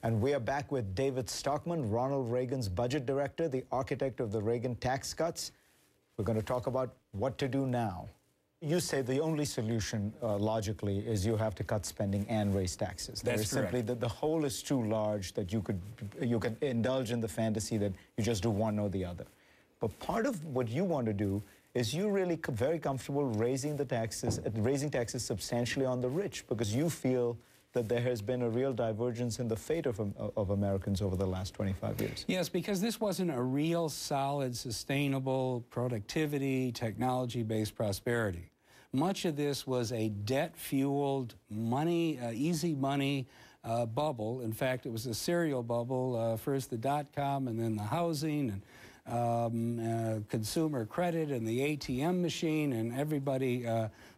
And we are back with David Stockman, Ronald Reagan's budget director, the architect of the Reagan tax cuts. We're going to talk about what to do now. You say the only solution, logically, is you have to cut spending and raise taxes. That's correct. Simply that the hole is too large that you could indulge in the fantasy that you just do one or the other. But part of what you want to do is you're really very comfortable raising taxes substantially on the rich, because you feel that there has been a real divergence in the fate of Americans over the last 25 years. Yes, because this wasn't a real solid, sustainable productivity, technology-based prosperity. Much of this was a debt-fueled money, easy money bubble. In fact, it was a serial bubble, first the dot-com and then the housing and consumer credit and the ATM machine and everybody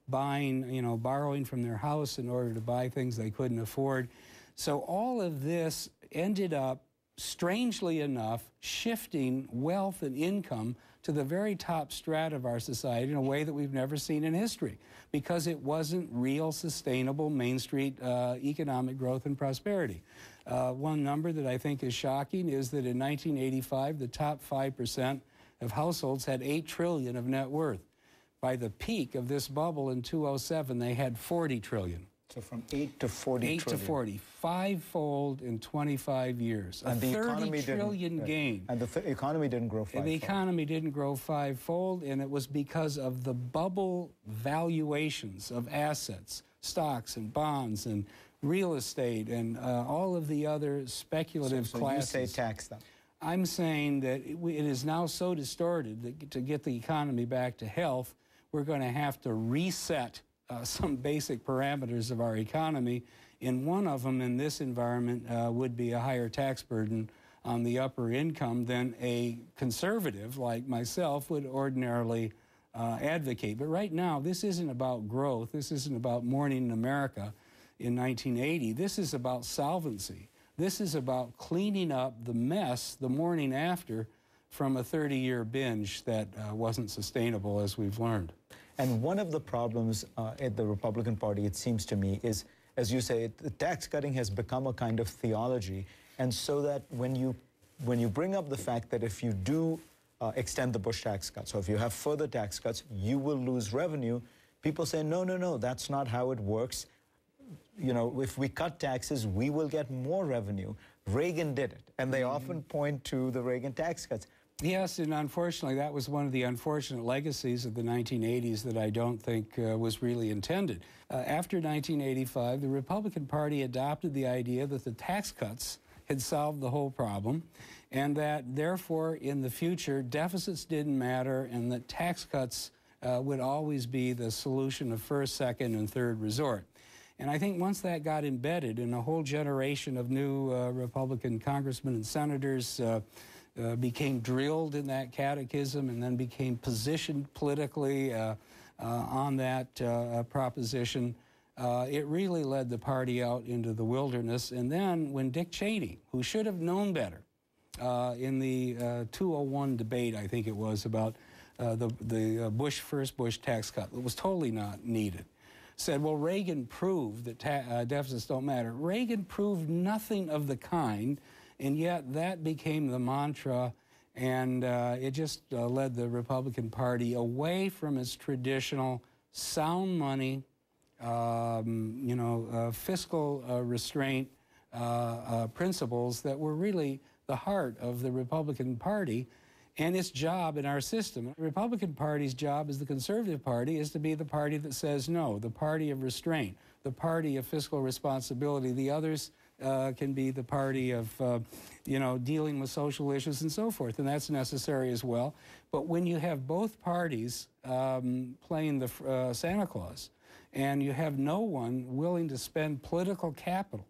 buying, borrowing from their house in order to buy things they couldn't afford. So all of this ended up, strangely enough, shifting wealth and income to the very top strata of our society in a way that we've never seen in history, because it wasn't real, sustainable Main Street economic growth and prosperity. One number that I think is shocking is that in 1985, the top 5% of households had $8 trillion of net worth. By the peak of this bubble in 2007, they had $40 trillion. So from 8 to 40 8 trillion. to 40, five-fold in 25 years. And a the 30 trillion gain. And the economy didn't grow fivefold. And the economy didn't grow fivefold, and it was because of the bubble valuations of assets, stocks and bonds and real estate and all of the other speculative classes. So you say tax them. I'm saying that it is now so distorted that to get the economy back to health, we're going to have to reset some basic parameters of our economy. And one of them in this environment would be a higher tax burden on the upper income than a conservative like myself would ordinarily advocate. But right now, this isn't about growth. This isn't about morning in America in 1980. This is about solvency. This is about cleaning up the mess the morning after from a 30-year binge that wasn't sustainable, as we've learned. And one of the problems at the Republican Party, it seems to me, is, as you say, the tax cutting has become a kind of theology. And so that when you bring up the fact that if you do extend the Bush tax cuts, so if you have further tax cuts, you will lose revenue, people say, no, no, no, that's not how it works. You know, if we cut taxes, we will get more revenue. Reagan did it. And they often point to the Reagan tax cuts. Yes, and unfortunately, that was one of the unfortunate legacies of the 1980s that I don't think was really intended. After 1985, the Republican Party adopted the idea that the tax cuts had solved the whole problem, and that, therefore, in the future, deficits didn't matter, and that tax cuts would always be the solution of first, second, and third resort. And I think once that got embedded in a whole generation of new Republican congressmen and senators became drilled in that catechism and then became positioned politically on that proposition, it really led the party out into the wilderness. And then when Dick Cheney, who should have known better in the 201 debate, I think it was, about the first Bush tax cut, that was totally not needed, said, well, Reagan proved that deficits don't matter. Reagan proved nothing of the kind, and yet that became the mantra, and it just led the Republican Party away from its traditional sound money, fiscal restraint principles that were really the heart of the Republican Party and its job in our system. The Republican Party's job as the conservative party is to be the party that says no, the party of restraint, the party of fiscal responsibility. The others can be the party of, dealing with social issues and so forth, and that's necessary as well. But when you have both parties playing the Santa Claus, and you have no one willing to spend political capital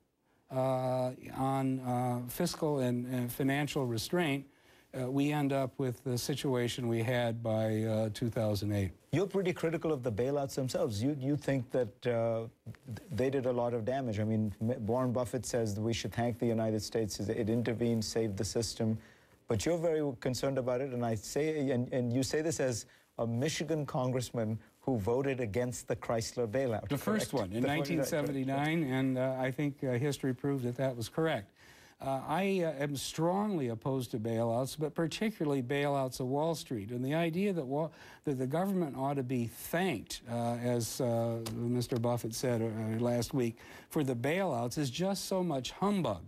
on fiscal and financial restraint, we end up with the situation we had by 2008. You're pretty critical of the bailouts themselves. You think that they did a lot of damage. I mean, Warren Buffett says that we should thank the United States. It intervened, saved the system. But you're very concerned about it, and I say, and you say this as a Michigan congressman who voted against the Chrysler bailout. The first one in 1979, and I think history proved that that was correct. I am strongly opposed to bailouts, but particularly bailouts of Wall Street. And the idea that, that the government ought to be thanked, as Mr. Buffett said last week, for the bailouts is just so much humbug.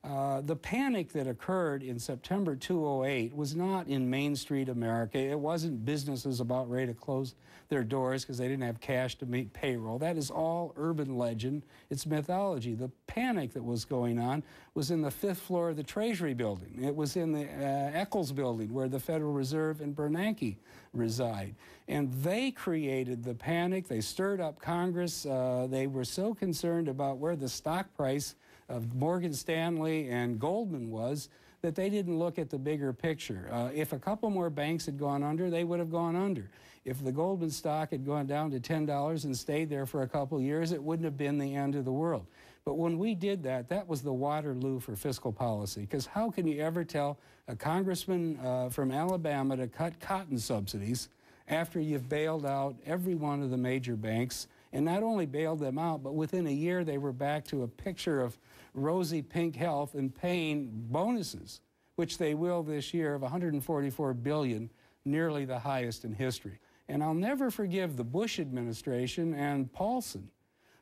The panic that occurred in September 2008 was not in Main Street America. It wasn't businesses about ready to close their doors because they didn't have cash to meet payroll. That is all urban legend. It's mythology. The panic that was going on was in the 5th floor of the Treasury building. It was in the Eccles building where the Federal Reserve and Bernanke reside. And they created the panic. They stirred up Congress. They were so concerned about where the stock price of Morgan Stanley and Goldman was that they didn't look at the bigger picture. If a couple more banks had gone under, they would have gone under. If the Goldman stock had gone down to $10 and stayed there for a couple of years, it wouldn't have been the end of the world. But when we did that, that was the Waterloo for fiscal policy, because how can you ever tell a congressman from Alabama to cut cotton subsidies after you've bailed out every one of the major banks, and not only bailed them out, but within a year they were back to a picture of rosy pink health and paying bonuses, which they will this year, of $144 billion, nearly the highest in history. And I'll never forgive the Bush administration and Paulson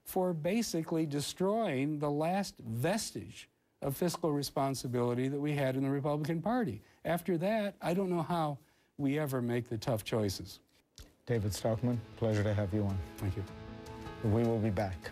for basically destroying the last vestige of fiscal responsibility that we had in the Republican Party. After that, I don't know how we ever make the tough choices. David Stockman, pleasure to have you on. Thank you. We will be back.